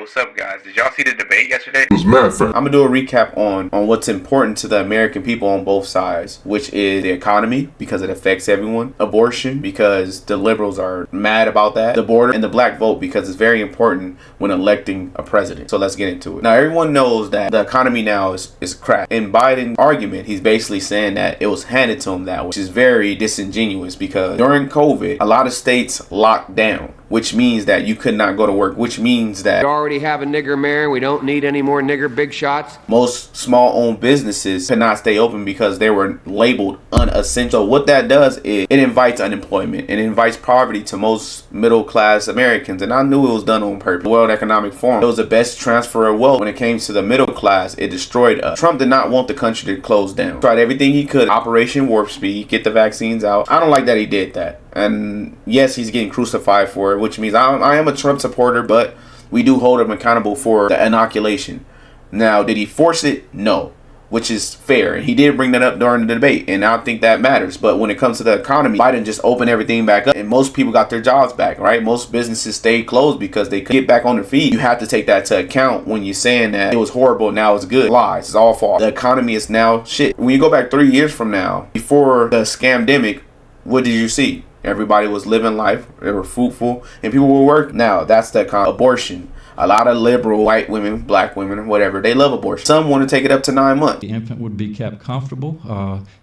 what's up, guys? Did y'all see the debate yesterday? It was mad fun. I'm gonna do a recap on what's important to the American people on both sides, which is the economy, because it affects everyone, abortion, because the liberals are mad about that, the border, and the black vote, because it's very important when electing a president. So let's get into it. Now, everyone knows that the economy now is crap. In Biden's argument, he's basically saying that it was handed to him that way, which is very disingenuous, because during COVID, a lot of states locked down, which means that you could not go to work, which means that we already have a nigger mayor. We don't need any more nigger big shots. most small-owned businesses could not stay open because they were labeled unessential. So what that does is it invites unemployment. It invites poverty to most middle-class Americans. And I knew it was done on purpose. The World Economic Forum, it was the best transfer of wealth when it came to the middle class. It destroyed us. Trump did not want the country to close down. Tried everything he could. Operation Warp Speed, get the vaccines out. I don't like that he did that. And yes, he's getting crucified for it, which means I am a Trump supporter, but we do hold him accountable for the inoculation. Now, did he force it? No, which is fair. And he did bring that up during the debate, and I think that matters. But when it comes to the economy, Biden just opened everything back up, and most people got their jobs back, right? Most businesses stayed closed because they couldn't get back on their feet. You have to take that to account when you're saying that it was horrible, now it's good. Lies, it's all false. The economy is now shit. When you go back 3 years from now, before the scamdemic, what did you see? Everybody was living life, they were fruitful, and people were working. Now, that's the kind of abortion. A lot of liberal white women, black women, whatever, they love abortion. Some want to take it up to 9 months. The infant would be kept comfortable.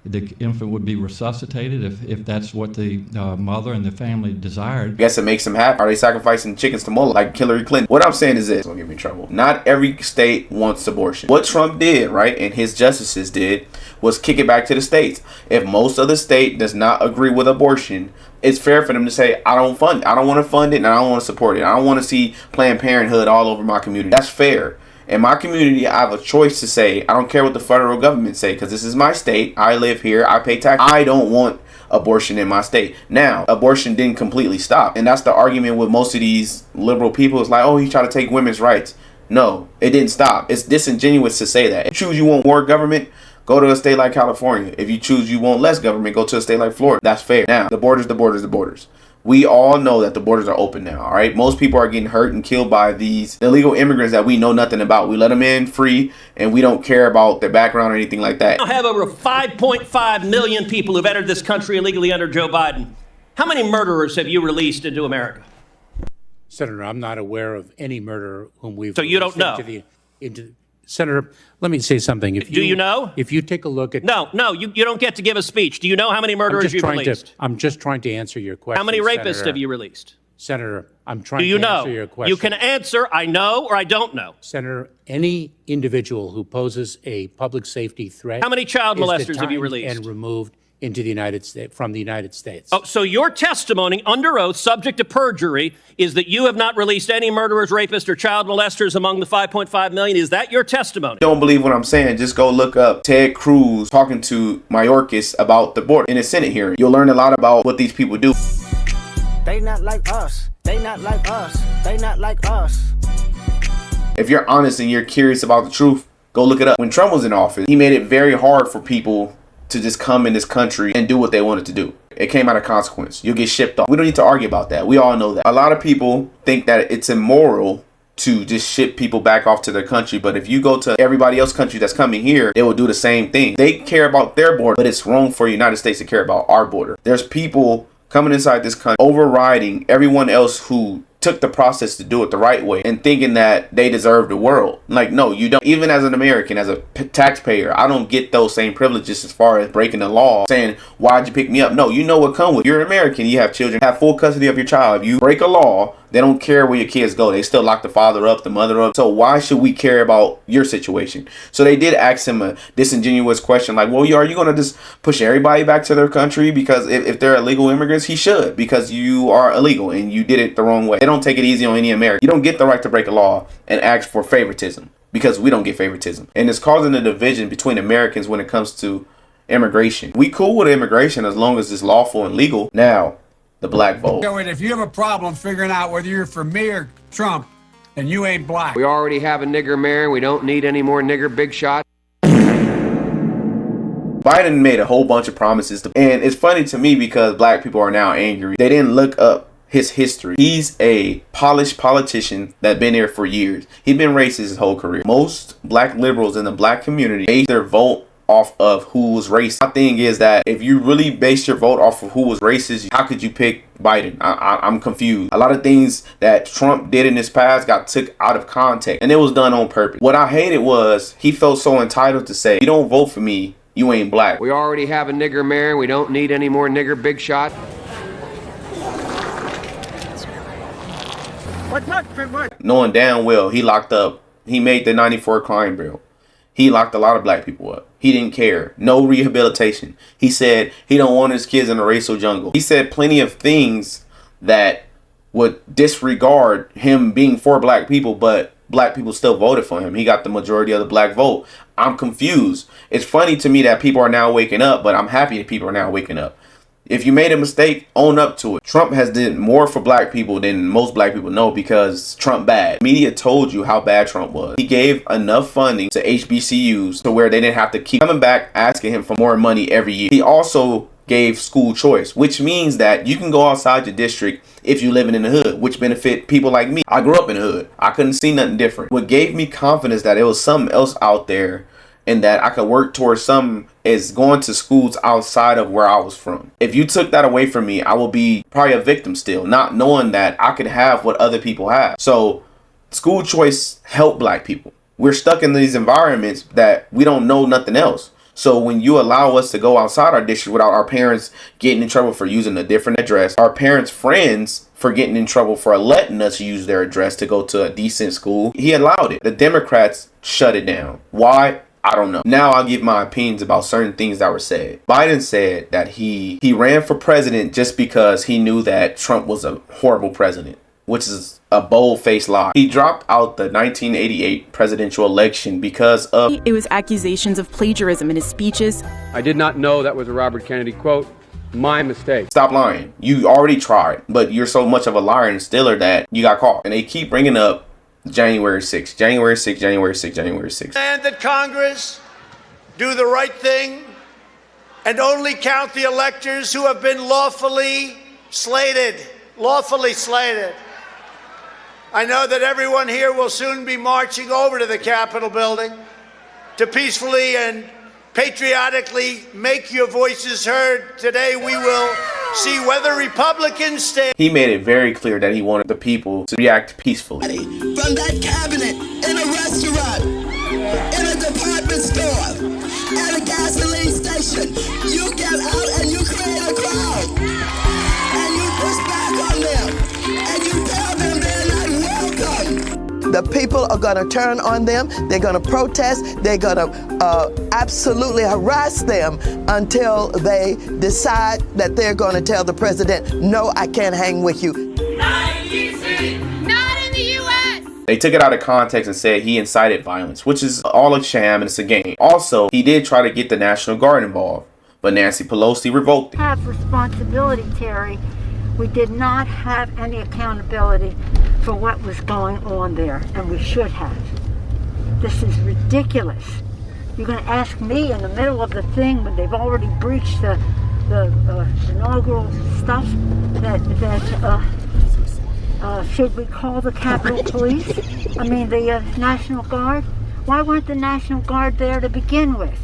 The infant would be resuscitated if that's what the mother and the family desired. I guess it makes them happy. Are they sacrificing chickens to Moloch like Hillary Clinton? What I'm saying is this, don't get me in trouble. Not every state wants abortion. What Trump did, right, and his justices did, was kick it back to the states. If most of the state does not agree with abortion, it's fair for them to say, I don't fund it. I don't want to fund it, and I don't want to support it. I don't want to see Planned Parenthood all over my community. That's fair. In my community, I have a choice to say, I don't care what the federal government say, because this is my state. I live here. I pay tax. I don't want abortion in my state. Now, abortion didn't completely stop. And that's the argument with most of these liberal people. It's like, oh, he's trying to take women's rights. No, it didn't stop. It's disingenuous to say that. If you choose you want more government, go to a state like California. If you choose you want less government, go to a state like Florida. That's fair. Now, the borders. We all know that the borders are open now, all right? Most people are getting hurt and killed by these illegal immigrants that we know nothing about. We let them in free, and we don't care about their background or anything like that. We now have over 5.5 million people who've entered this country illegally under Joe Biden. How many murderers have you released into America? Senator, I'm not aware of any murderer whom we've... So you don't know? Senator, let me say something. Do you know? If you take a look at... No, you don't get to give a speech. Do you know how many murderers you've released? I'm just trying to answer your question. How many rapists Senator. have you released? Senator, I'm trying to answer your question. You can answer, I know or I don't know. Senator, any individual who poses a public safety threat... How many child molesters have you detained released? and removed into the United States, from the United States. Oh, so your testimony under oath, subject to perjury, is that you have not released any murderers, rapists, or child molesters among the 5.5 million? Is that your testimony? Don't believe what I'm saying? Just go look up Ted Cruz talking to Mayorkas about the border in a Senate hearing. You'll learn a lot about what these people do. They not like us. They not like us. They not like us. If you're honest and you're curious about the truth, go look it up. When Trump was in office, he made it very hard for people to just come in this country and do what they wanted to do. It came out of consequence. You'll get shipped off. We don't need to argue about that. We all know that. A lot of people think that it's immoral to just ship people back off to their country. But if you go to everybody else's country that's coming here, they will do the same thing. They care about their border, but it's wrong for the United States to care about our border. There's people coming inside this country, overriding everyone else who took the process to do it the right way and thinking that they deserve the world. Like, no, you don't. Even as an American, as a taxpayer, I don't get those same privileges as far as breaking the law, saying, why'd you pick me up? No, you know what come with. You're an American. You have children. Have full custody of your child. If you break a law, they don't care where your kids go. They still lock the father up, the mother up. So why should we care about your situation? So they did ask him a disingenuous question like, well, are you going to just push everybody back to their country? Because if they're illegal immigrants, he should, because you are illegal and you did it the wrong way. They don't take it easy on any American. You don't get the right to break a law and ask for favoritism, because we don't get favoritism. And it's causing a division between Americans when it comes to immigration. We cool with immigration as long as it's lawful and legal. Now, the black vote. If you have a problem figuring out whether you're for me or Trump, then you ain't black. We already have a nigger mayor. We don't need any more nigger big shots. Biden made a whole bunch of promises. And it's funny to me because black people are now angry. They didn't look up his history. He's a polished politician that been there for years. He's been racist his whole career. Most black liberals in the black community base their vote off of who was racist. My thing is that if you really base your vote off of who was racist, how could you pick Biden? I'm confused. A lot of things that Trump did in his past got took out of context, and it was done on purpose. What I hated was he felt so entitled to say, "You don't vote for me, you ain't black." We already have a nigger mayor. We don't need any more nigger big shot. Knowing damn well he locked up, he made the 94 crime bill. He locked a lot of black people up. He didn't care. No rehabilitation. He said he don't want his kids in a racial jungle. He said plenty of things that would disregard him being for black people, but black people still voted for him. He got the majority of the black vote. I'm confused. It's funny to me that people are now waking up, but I'm happy that people are now waking up. If you made a mistake, own up to it. Trump has did more for black people than most black people know because Trump bad. Media told you how bad Trump was. He gave enough funding to HBCUs to where they didn't have to keep coming back asking him for more money every year. He also gave school choice, which means that you can go outside your district if you living in the hood, which benefit people like me. I grew up in the hood. I couldn't see nothing different. What gave me confidence that it was something else out there and that I could work towards something is going to schools outside of where I was from. If you took that away from me, I will be probably a victim still, not knowing that I could have what other people have. So school choice helped black people. We're stuck in these environments that we don't know nothing else. So when you allow us to go outside our district without our parents getting in trouble for using a different address, our parents' friends for getting in trouble for letting us use their address to go to a decent school, he allowed it. The Democrats shut it down. Why? I don't know. Now I'll give my opinions about certain things that were said. Biden said that he ran for president just because he knew that Trump was a horrible president, which is a bold-faced lie. He dropped out the 1988 presidential election because of... It was accusations of plagiarism in his speeches. I did not know that was a Robert Kennedy quote. My mistake. Stop lying. You already tried, but you're so much of a liar and stealer that you got caught. And they keep bringing up January 6th, January 6th, January 6th, January 6th. And that Congress do the right thing and only count the electors who have been lawfully slated. Lawfully slated. I know that everyone here will soon be marching over to the Capitol building to peacefully and patriotically make your voices heard. Today we will see whether Republicans stand. He made it very clear that he wanted the people to react peacefully. From that cabinet, in a restaurant, in a department store, at a gasoline station, you get out and you create a crowd. And you push back on them. And you tell them they're not welcome. The people are going to turn on them. They're going to protest. They're going to absolutely harass them until they decide that they're going to tell the president, no, I can't hang with you. Not in D.C. Not in the U.S. They took it out of context and said he incited violence, which is all a sham and it's a game. Also, he did try to get the National Guard involved, but Nancy Pelosi revoked it. Have responsibility, Terry. We did not have any accountability for what was going on there, and we should have. This is ridiculous. You're going to ask me in the middle of the thing when they've already breached the inaugural stuff that should we call the Capitol Police? I mean the National Guard? Why weren't the National Guard there to begin with?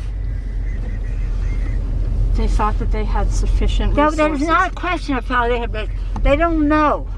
They thought that they had sufficient resources. That is not a question of how they had. They don't know.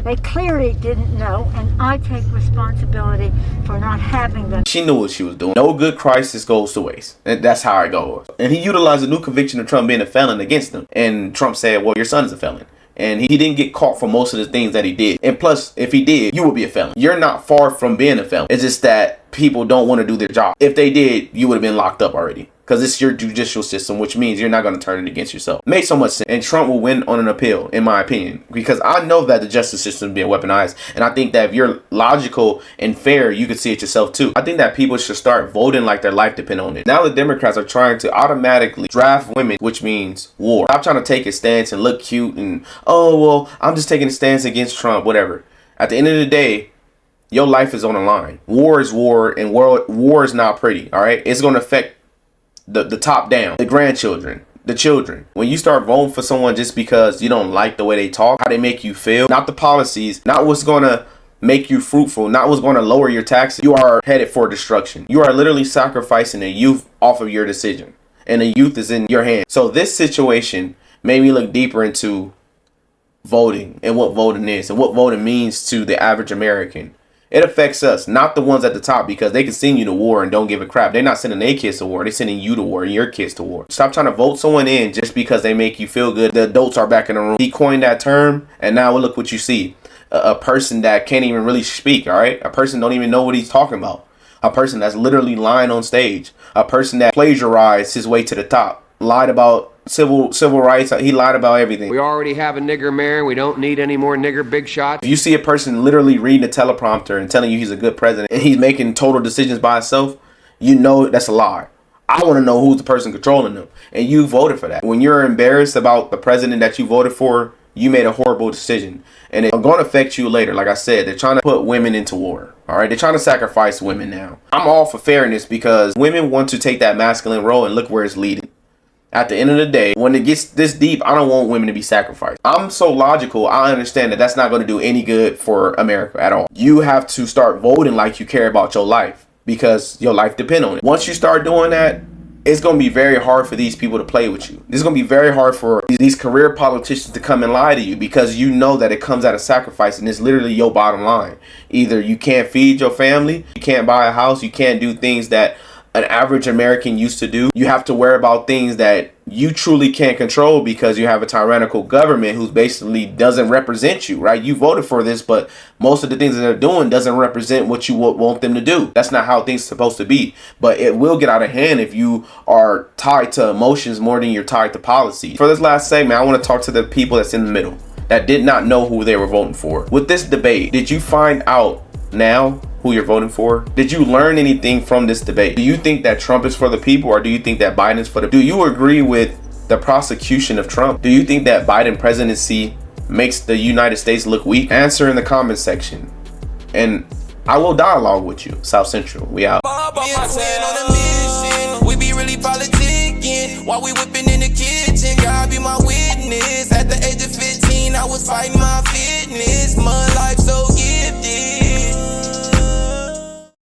They clearly didn't know, and I take responsibility for not having them. She knew what she was doing. No good crisis goes to waste. And that's how it goes. And he utilized a new conviction of Trump being a felon against him. And Trump said, well, your son is a felon. And he didn't get caught for most of the things that he did. And plus, if he did, you would be a felon. You're not far from being a felon. It's just that people don't want to do their job. If they did, you would have been locked up already. Because it's your judicial system, which means you're not going to turn it against yourself. Makes so much sense. And Trump will win on an appeal, in my opinion. Because I know that the justice system is being weaponized. And I think that if you're logical and fair, you could see it yourself too. I think that people should start voting like their life depends on it. Now the Democrats are trying to automatically draft women, which means war. Stop trying to take a stance and look cute and, oh, well, I'm just taking a stance against Trump, whatever. At the end of the day, your life is on the line. War is war, and war is not pretty, all right? It's going to affect the top down, the grandchildren, the children. When you start voting for someone just because you don't like the way they talk, how they make you feel, not the policies, not what's going to make you fruitful, not what's going to lower your taxes, you are headed for destruction. You are literally sacrificing the youth off of your decision, and the youth is in your hands. So this situation made me look deeper into voting and what voting is and what voting means to the average American. It affects us, not the ones at the top, because they can send you to war and don't give a crap. They're not sending their kids to war. They're sending you to war and your kids to war. Stop trying to vote someone in just because they make you feel good. The adults are back in the room. He coined that term, and now look what you see. A person that can't even really speak, all right? A person don't even know what he's talking about. A person that's literally lying on stage. A person that plagiarized his way to the top. Lied about civil rights. He lied about everything. We already have a nigger mayor. We don't need any more nigger big shots. If you see a person literally reading a teleprompter and telling you he's a good president and he's making total decisions by himself, you know that's a lie. I want to know who's the person controlling them. And you voted for that. When you're embarrassed about the president that you voted for, you made a horrible decision. And it's going to affect you later. Like I said, they're trying to put women into war. All right, they're trying to sacrifice women now. I'm all for fairness because women want to take that masculine role, and look where it's leading. At the end of the day, when it gets this deep, I don't want women to be sacrificed. I'm so logical. I understand that that's not going to do any good for America at all. You have to start voting like you care about your life because your life depends on it. Once you start doing that, it's going to be very hard for these people to play with you. It's going to be very hard for these career politicians to come and lie to you because you know that it comes at a sacrifice and it's literally your bottom line. Either you can't feed your family, you can't buy a house, you can't do things that an average American used to do. You have to worry about things that you truly can't control because you have a tyrannical government who basically doesn't represent you, right? You voted for this, but most of the things that they're doing doesn't represent what you want them to do. That's not how things are supposed to be. But it will get out of hand if you are tied to emotions more than you're tied to policy. For this last segment, I want to talk to the people that's in the middle that did not know who they were voting for. With this debate, did you find out now who you're voting for? Did you learn anything from this debate? Do you think that Trump is for the people, or do you think that Biden is for the people? Do you agree with the prosecution of Trump? Do you think that Biden presidency makes the United States look weak? Answer in the comment section and I will dialogue with you. South Central, we out. We be really politicking while we whipping in the kitchen. God be my witness. At the age of 15, I was fighting